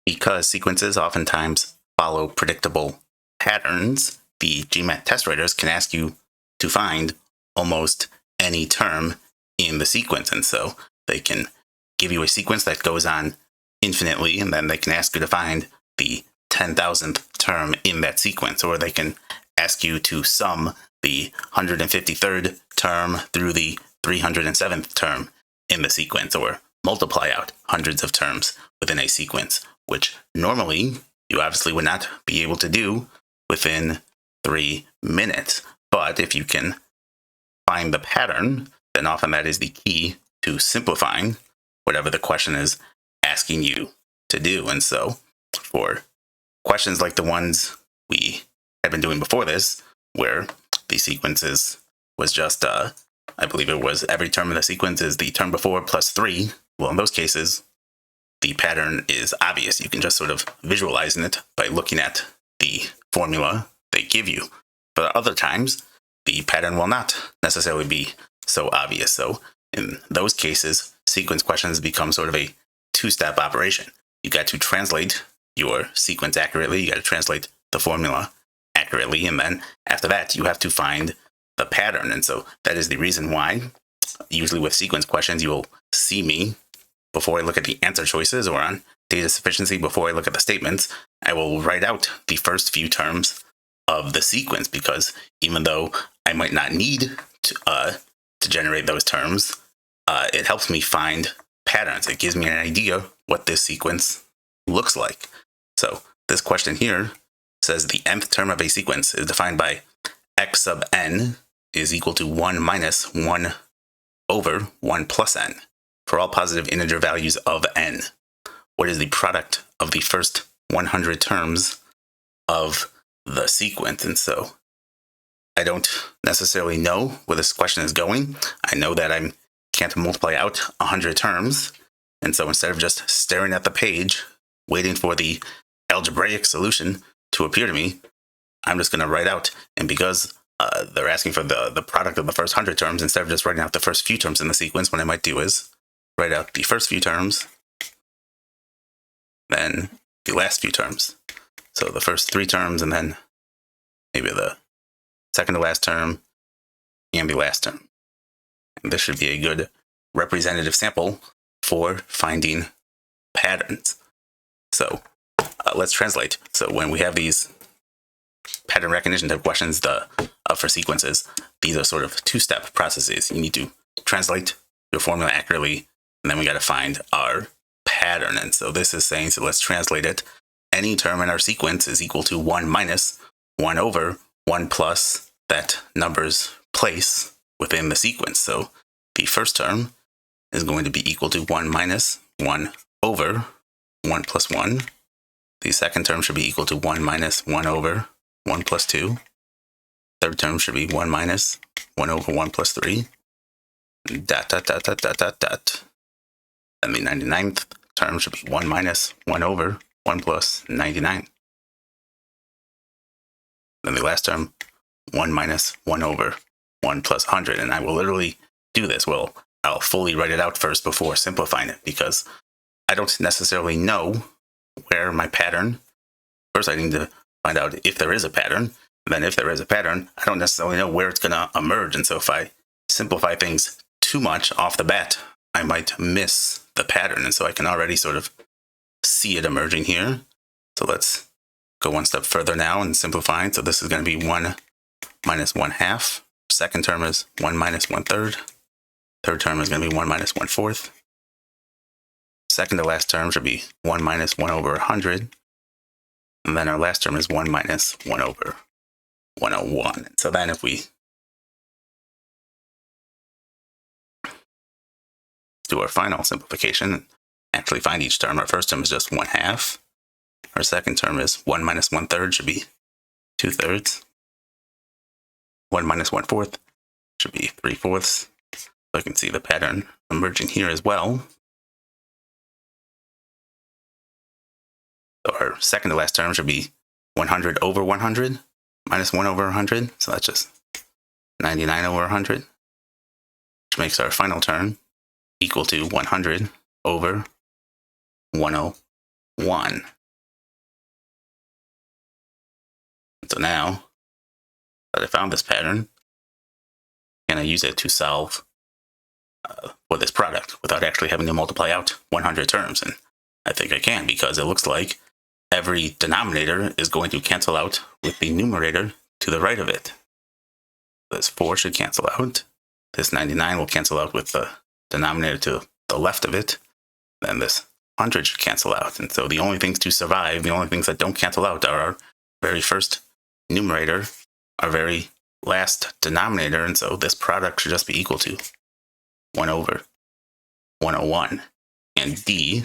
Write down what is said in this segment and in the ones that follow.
Because sequences oftentimes follow predictable patterns, the GMAT test writers can ask you to find almost any term in the sequence. And so they can give you a sequence that goes on infinitely, and then they can ask you to find the 10,000th term in that sequence, or they can ask you to sum the 153rd term through the 307th term in the sequence, or multiply out hundreds of terms within a sequence, which normally you obviously would not be able to do within 3 minutes. But if you can find the pattern, then often that is the key to simplifying whatever the question is asking you to do. And so for questions like the ones we had been doing before this, where the sequences was just, I believe it was every term in the sequence is the term before plus 3. Well, in those cases, the pattern is obvious. You can just sort of visualize it by looking at the formula they give you. But other times, the pattern will not necessarily be so obvious. So in those cases, sequence questions become sort of a two-step operation. You got to translate your sequence accurately. You got to translate the formula accurately. And then after that, you have to find the pattern. And so that is the reason why usually with sequence questions, you will see me before I look at the answer choices, or on data sufficiency before I look at the statements, I will write out the first few terms of the sequence, because even though I might not need to generate those terms, it helps me find patterns. It gives me an idea what this sequence looks like. So this question here says the nth term of a sequence is defined by x sub n is equal to 1 minus 1 over 1 plus n for all positive integer values of n. What is the product of the first 100 terms of the sequence? And so I don't necessarily know where this question is going. I know that I can't multiply out 100 terms. And so instead of just staring at the page, waiting for the algebraic solution to appear to me, I'm just going to write out. And because they're asking for the product of the first 100 terms, instead of just writing out the first few terms in the sequence, what I might do is write out the first few terms, then the last few terms. So the first 3 terms, and then maybe the second to last term, and the last term. And this should be a good representative sample for finding patterns. So let's translate. So when we have these pattern recognition type questions for sequences, these are sort of two-step processes. You need to translate your formula accurately, and then we got to find our pattern. And so this is saying, so let's translate it. Any term in our sequence is equal to 1 minus 1 over 1 plus that number's place within the sequence. So the first term is going to be equal to 1 minus 1 over 1 plus 1. The second term should be equal to 1 minus 1 over 1 plus 2. Third term should be 1 minus 1 over 1 plus 3. Dot, dot, dot, dot, dot, dot, dot. And the 99th term should be 1 minus 1 over 1 plus 99. Then the last term, 1 minus 1 over 1 plus 100. And I will literally do this. Well, I'll fully write it out first before simplifying it, because I don't necessarily know where my pattern. First, I need to find out if there is a pattern. Then if there is a pattern, I don't necessarily know where it's going to emerge. And so if I simplify things too much off the bat, I might miss the pattern. And so I can already sort of see it emerging here. So let's go one step further now and simplifying. So this is going to be 1 minus 1 half. Second term is 1 minus 1 third. Third term is going to be 1 minus 1 fourth. Second to last term should be 1 minus 1 over 100. And then our last term is 1 minus 1 over 101. So then if we do our final simplification, actually find each term. Our first term is just 1 half. Our second term is 1 minus 1 third should be 2 thirds. 1 minus 1 fourth should be 3 fourths. So I can see the pattern emerging here as well. So our second to last term should be 100 over 100 minus 1 over 100. So that's just 99 over 100, which makes our final term equal to 100 over 101. 1. So now that I found this pattern, can I use it to solve for this product without actually having to multiply out 100 terms? And I think I can, because it looks like every denominator is going to cancel out with the numerator to the right of it. This 4 should cancel out. This 99 will cancel out with the denominator to the left of it. Then this 100 should cancel out. And so the only things to survive, the only things that don't cancel out, are our very first numerator, our very last denominator. And so this product should just be equal to 1 over 101. And D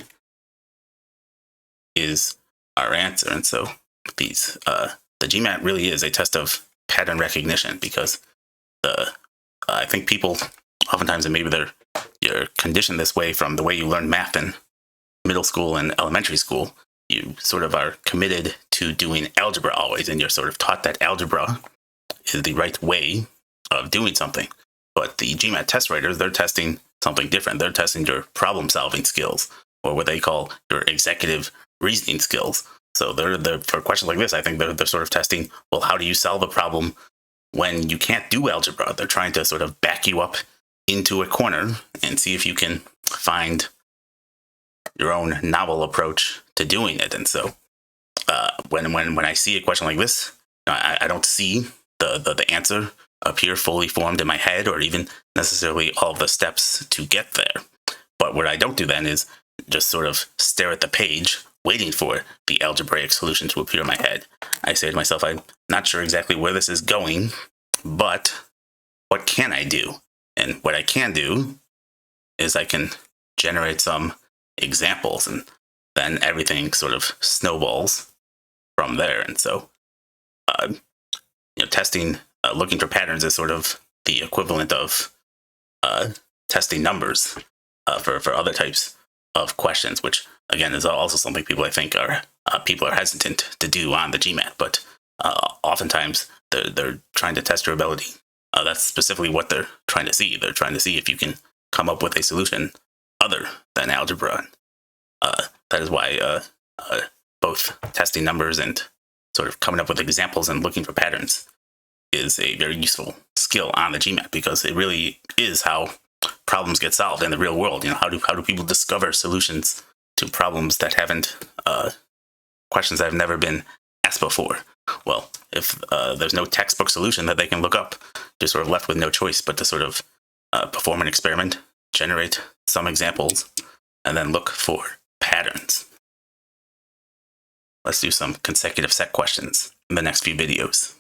is our answer. And so these the GMAT really is a test of pattern recognition, because I think people oftentimes, and maybe you're conditioned this way from the way you learn math in middle school and elementary school. You sort of are committed to doing algebra always, and you're sort of taught that algebra is the right way of doing something. But the GMAT test writers, they're testing something different. They're testing your problem-solving skills, or what they call your executive reasoning skills. So they're for questions like this, I think they're sort of testing, well, how do you solve a problem when you can't do algebra? They're trying to sort of back you up into a corner and see if you can find your own novel approach to doing it. And so when I see a question like this, I don't see the answer appear fully formed in my head, or even necessarily all of the steps to get there. But what I don't do then is just sort of stare at the page, waiting for the algebraic solution to appear in my head. I say to myself, I'm not sure exactly where this is going, but what can I do? And what I can do is I can generate some examples, and then everything sort of snowballs from there. And so, testing, looking for patterns is sort of the equivalent of testing numbers for other types of questions, which again is also something people, I think, are hesitant to do on the GMAT. But oftentimes they're trying to test your ability. That's specifically what they're trying to see. They're trying to see if you can come up with a solution other than algebra. That is why both testing numbers and sort of coming up with examples and looking for patterns is a very useful skill on the GMAT, because it really is how problems get solved in the real world. How do people discover solutions to problems that haven't, questions that have never been asked before? Well, if there's no textbook solution that they can look up, they're sort of left with no choice but to sort of perform an experiment, generate some examples, and then look for patterns. Let's do some consecutive set questions in the next few videos.